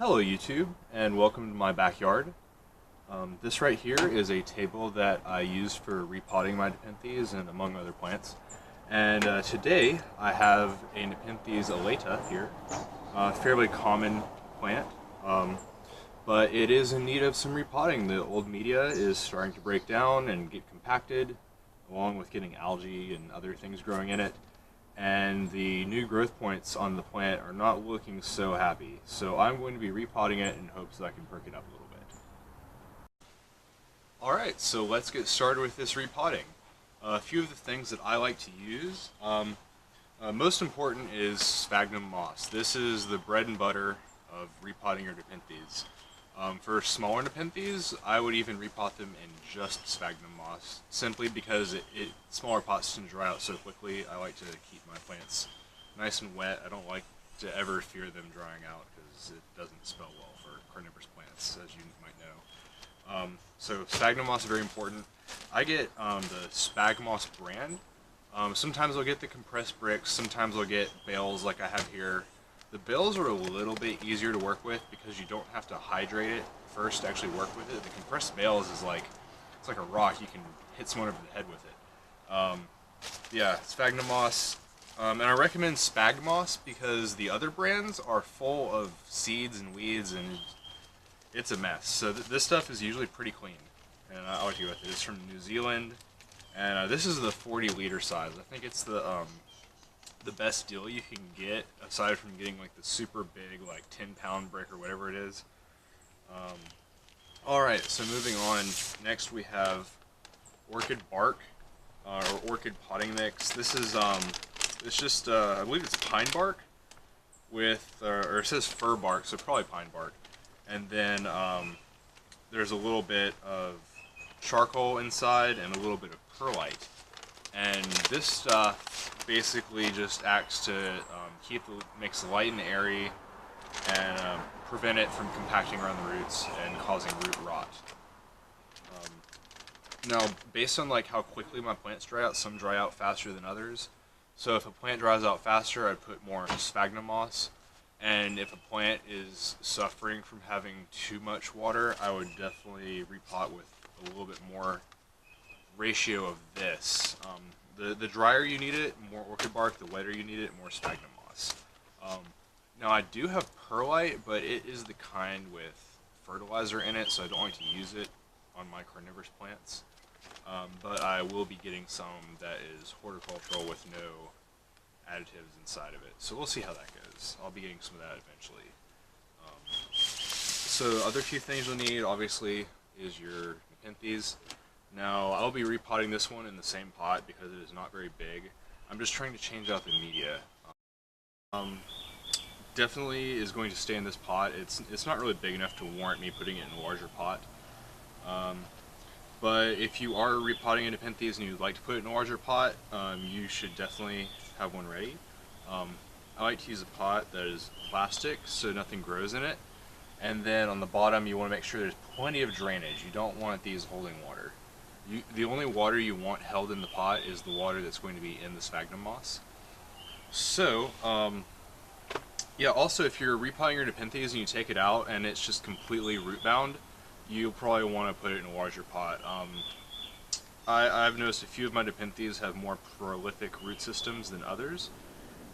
Hello YouTube, and welcome to my backyard. This right here is a table that I use for repotting my Nepenthes and among other plants. And today I have a Nepenthes alata here, a fairly common plant, but it is in need of some repotting. The old media is starting to break down and get compacted, along with getting algae and other things growing in it, and the new growth points on the plant are not looking so happy. So I'm going to be repotting it in hopes that I can perk it up a little bit. Alright, so let's get started with this repotting. A few of the things that I like to use, most important is Sphagnum Moss. This is the bread and butter of repotting your Nepenthes. For smaller Nepenthes, I would even repot them in just Sphagnum Moss, simply because smaller pots tend to dry out so quickly. I like to keep my plants nice and wet. I don't like to ever fear them drying out because it doesn't spell well for carnivorous plants, as you might know. So Sphagnum Moss is very important. I get the Spagna Moss brand. Sometimes I'll get the compressed bricks, sometimes I'll get bales like I have here. The bales are a little bit easier to work with because you don't have to hydrate it first to actually work with it. The compressed bales is it's like a rock. You can hit someone over the head with it. Yeah, Sphagnum Moss. And I recommend Spagna Moss because the other brands are full of seeds and weeds and it's a mess. So this stuff is usually pretty clean. And I like to go with it. It's from New Zealand. And this is the 40-liter size. I think it's the best deal you can get, aside from getting like the super big, like 10-pound brick or whatever it is. Alright, so moving on, next we have Orchid Bark, or Orchid Potting Mix. This is, it's just, I believe it's pine bark with, or it says fir bark, so probably pine bark. And then there's a little bit of charcoal inside and a little bit of perlite. And this stuff basically just acts to keep the mix light and airy and prevent it from compacting around the roots and causing root rot. Now, based on like how quickly my plants dry out, some dry out faster than others. So if a plant dries out faster, I'd put more Sphagnum Moss. And if a plant is suffering from having too much water, I would definitely repot with a little bit more ratio of this. The drier you need it, more Orchid Bark. The wetter you need it, more Sphagnum Moss. Now I do have perlite, but it is the kind with fertilizer in it, so I don't like to use it on my carnivorous plants. But I will be getting some that is horticultural with no additives inside of it. So we'll see how that goes. I'll be getting some of that eventually. So other few things you'll need, obviously, is your Nepenthes. Now, I'll be repotting this one in the same pot because it is not very big. I'm just trying to change out the media. Definitely is going to stay in this pot. It's not really big enough to warrant me putting it in a larger pot. But if you are repotting a Nepenthes and you'd like to put it in a larger pot, you should definitely have one ready. I like to use a pot that is plastic so nothing grows in it. And then on the bottom you want to make sure there's plenty of drainage. You don't want these holding water. The only water you want held in the pot is the water that's going to be in the Sphagnum Moss. So, yeah, also if you're repotting your Nepenthes and you take it out and it's just completely root bound, you'll probably want to put it in a larger pot. I've noticed a few of my Nepenthes have more prolific root systems than others.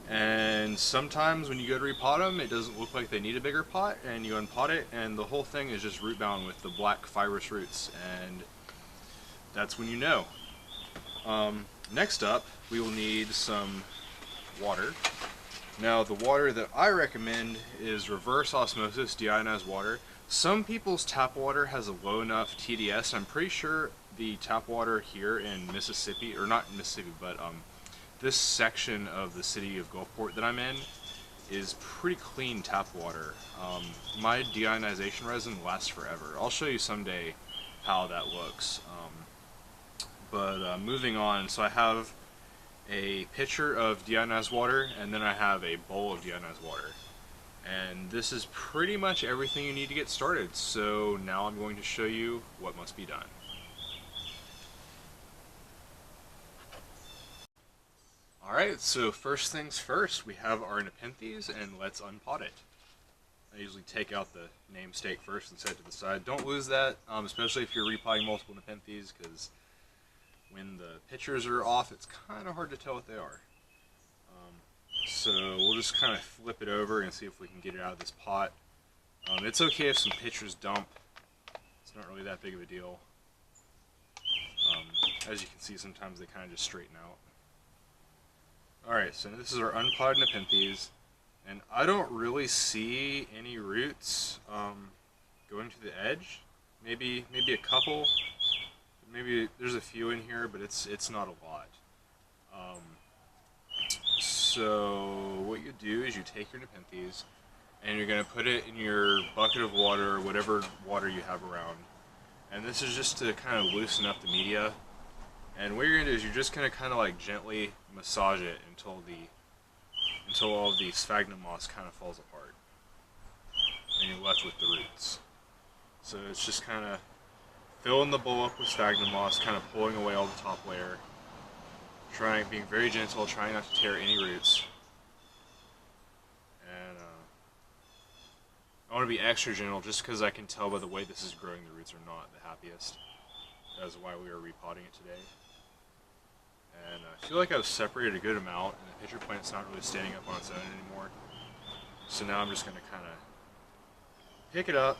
And sometimes when you go to repot them, it doesn't look like they need a bigger pot, and you unpot it, and the whole thing is just root bound with the black fibrous roots, and that's when you know. Next up, we will need some water. Now, the water that I recommend is reverse osmosis deionized water. Some people's tap water has a low enough TDS. I'm pretty sure the tap water here in Mississippi, or not Mississippi, but this section of the city of Gulfport that I'm in is pretty clean tap water. My deionization resin lasts forever. I'll show you someday how that looks. But moving on, so I have a pitcher of deionized water, and then I have a bowl of deionized water. And this is pretty much everything you need to get started. So now I'm going to show you what must be done. Alright, so first things first, we have our Nepenthes, and let's unpot it. I usually take out the name stake first and set it to the side. Don't lose that, especially if you're repotting multiple Nepenthes, because when the pictures are off, it's kind of hard to tell what they are. So we'll just kind of flip it over and see if we can get it out of this pot. It's okay if some pictures dump. It's not really that big of a deal. As you can see, sometimes they kind of just straighten out. Alright, so this is our unpotted Nepenthes, and I don't really see any roots going to the edge. Maybe a couple. Maybe there's a few in here, but it's not a lot. So what you do is you take your Nepenthes and you're going to put it in your bucket of water or whatever water you have around. And this is just to kind of loosen up the media. And what you're going to do is you're just going to kind of like gently massage it until all of the Sphagnum Moss kind of falls apart. And you're left with the roots. So it's just kind of filling the bowl up with Sphagnum Moss, kind of pulling away all the top layer. Being very gentle, trying not to tear any roots. And I want to be extra gentle just because I can tell by the way this is growing the roots are not the happiest. That's why we are repotting it today. And I feel like I've separated a good amount, and the pitcher plant's not really standing up on its own anymore. So now I'm just going to kind of pick it up,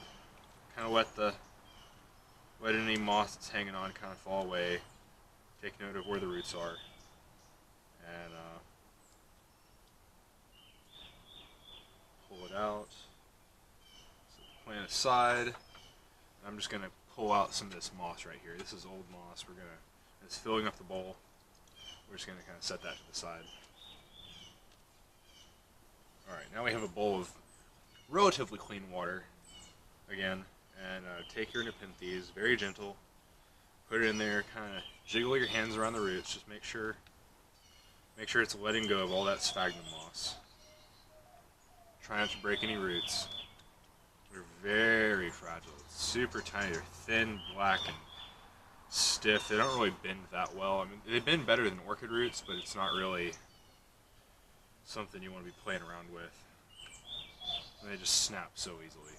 kind of let any moss that's hanging on kind of fall away, take note of where the roots are, and pull it out, set the plant aside. I'm just going to pull out some of this moss right here. This is old moss. It's filling up the bowl. We're just going to kind of set that to the side. Alright, now we have a bowl of relatively clean water again, and take your Nepenthes, very gentle, put it in there, kind of jiggle your hands around the roots, just make sure it's letting go of all that Sphagnum Moss. Try not to break any roots. They're very fragile, super tiny, they're thin, black, and stiff. They don't really bend that well. I mean, they bend better than orchid roots, but it's not really something you want to be playing around with. And they just snap so easily.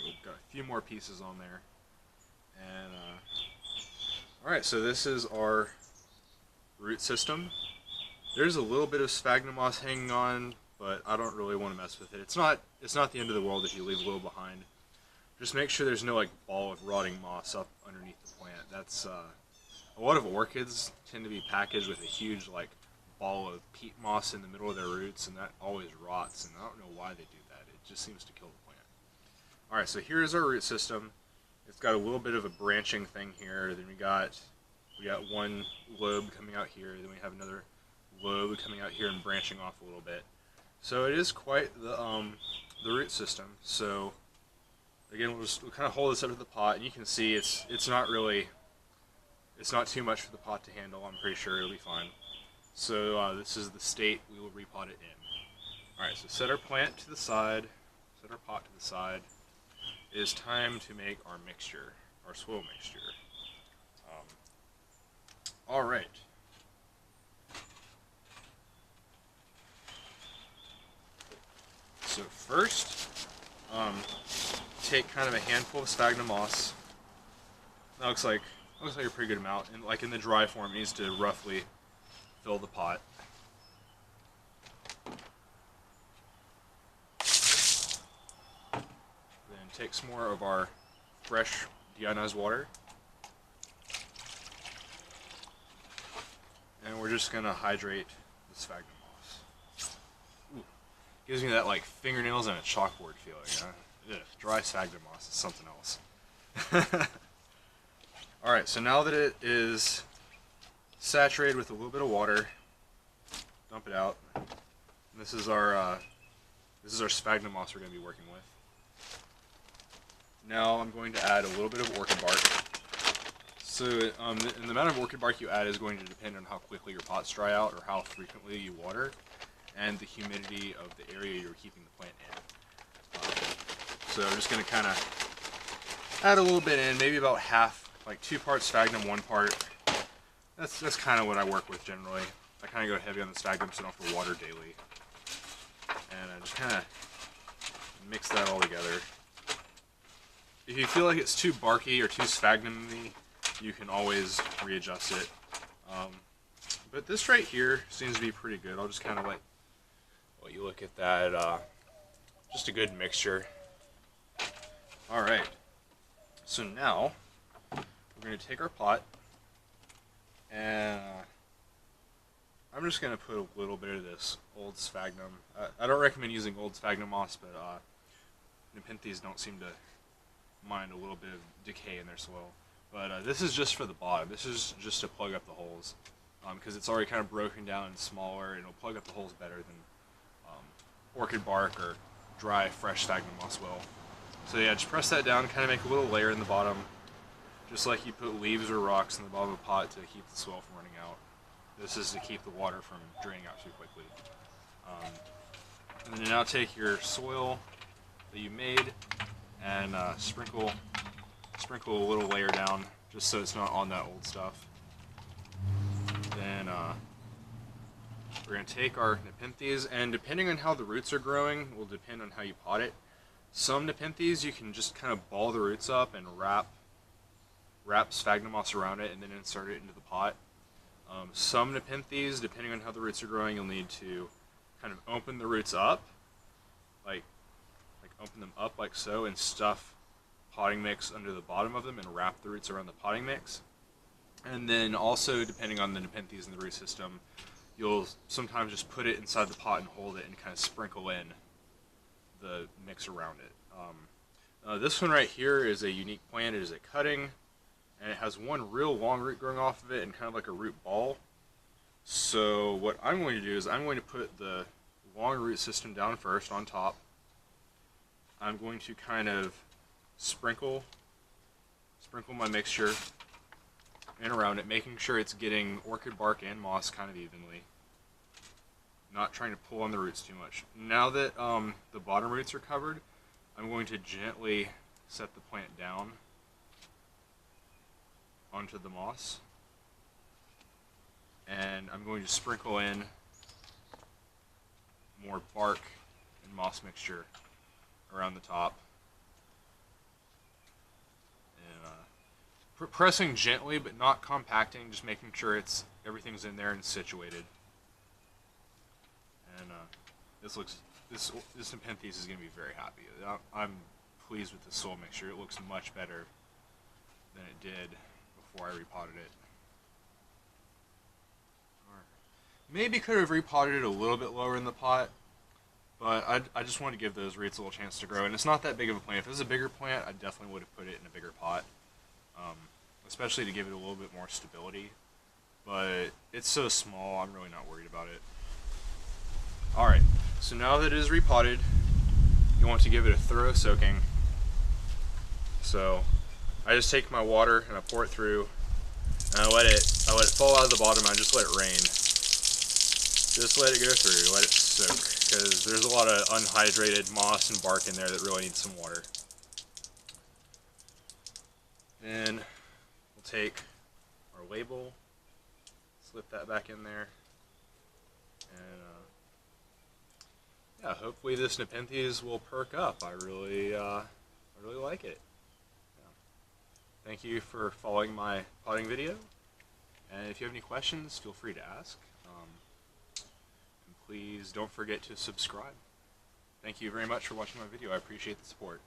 We've got a few more pieces on there. And alright, so this is our root system. There's a little bit of Sphagnum Moss hanging on, but I don't really want to mess with it. It's not the end of the world if you leave a little behind. Just make sure there's no like ball of rotting moss up underneath the plant. That's a lot of orchids tend to be packaged with a huge like ball of peat moss in the middle of their roots, and that always rots, and I don't know why they do that. It just seems to kill the plant. Alright, so here's our root system. It's got a little bit of a branching thing here. Then we got one lobe coming out here. Then we have another lobe coming out here and branching off a little bit. So it is quite the root system. So again, we'll kind of hold this up to the pot, and you can see it's not too much for the pot to handle. I'm pretty sure it'll be fine. So this is the state we will repot it in. All right, so set our plant to the side, set our pot to the side. It is time to make our mixture, our soil mixture. All right. So first, take kind of a handful of Spagna Moss. That looks like a pretty good amount, and like in the dry form, it needs to roughly fill the pot. Then take some more of our fresh deionized water, and we're just gonna hydrate the Sphagnum Moss. Ooh. Gives me that like fingernails and a chalkboard feeling. Huh? Ugh, dry Sphagnum Moss is something else. Alright, so now that it is saturated with a little bit of water, dump it out. And this is our Sphagnum Moss we're going to be working with. Now I'm going to add a little bit of orchid bark. So the amount of orchid bark you add is going to depend on how quickly your pots dry out or how frequently you water, and the humidity of the area you're keeping the plant in. So I'm just going to kind of add a little bit in, maybe about half, like 2 parts sphagnum, 1 part. That's kind of what I work with generally. I kind of go heavy on the sphagnum so I don't have to water daily. And I just kind of mix that all together. If you feel like it's too barky or too sphagnum-y, you can always readjust it. But this right here seems to be pretty good. I'll just kind of let you look at that. Just a good mixture. Alright, so now we're going to take our pot and I'm just going to put a little bit of this old sphagnum. I don't recommend using old sphagnum moss, but Nepenthes don't seem to mind a little bit of decay in their soil. But this is just for the bottom. This is just to plug up the holes because it's already kind of broken down and smaller, and it'll plug up the holes better than orchid bark or dry, fresh sphagnum moss will. So yeah, just press that down, kind of make a little layer in the bottom, just like you put leaves or rocks in the bottom of a pot to keep the soil from running out. This is to keep the water from draining out too quickly. And then now take your soil that you made and sprinkle a little layer down, just so it's not on that old stuff. Then we're going to take our Nepenthes, and depending on how the roots are growing will depend on how you pot it. Some Nepenthes you can just kind of ball the roots up and wrap sphagnum moss around it and then insert it into the pot. Some Nepenthes, depending on how the roots are growing, you'll need to kind of open the roots up, like open them up like so, and stuff potting mix under the bottom of them and wrap the roots around the potting mix. And then also, depending on the Nepenthes in the root system, you'll sometimes just put it inside the pot and hold it and kind of sprinkle in the mix around it. This one right here is a unique plant. It is a cutting, and it has one real long root growing off of it and kind of like a root ball. So what I'm going to do is I'm going to put the long root system down first on top. I'm going to kind of sprinkle my mixture in around it, making sure it's getting orchid bark and moss kind of evenly. Not trying to pull on the roots too much. Now that the bottom roots are covered, I'm going to gently set the plant down onto the moss. And I'm going to sprinkle in more bark and moss mixture around the top. And pressing gently but not compacting, just making sure everything's in there and situated. And this Nepenthes is going to be very happy. I'm pleased with the soil mixture. It looks much better than it did before I repotted it. Maybe could have repotted it a little bit lower in the pot, but I just wanted to give those roots a little chance to grow. And it's not that big of a plant. If it was a bigger plant, I definitely would have put it in a bigger pot, especially to give it a little bit more stability. But it's so small, I'm really not worried about it. Alright, so now that it is repotted, you want to give it a thorough soaking. So I just take my water and I pour it through, and I let it fall out of the bottom, and I just let it rain. Just let it go through, let it soak, because there's a lot of unhydrated moss and bark in there that really needs some water. Then we'll take our label, slip that back in there, and yeah, hopefully this Nepenthes will perk up. I really like it. Yeah. Thank you for following my potting video, and if you have any questions, feel free to ask. And please don't forget to subscribe. Thank you very much for watching my video. I appreciate the support.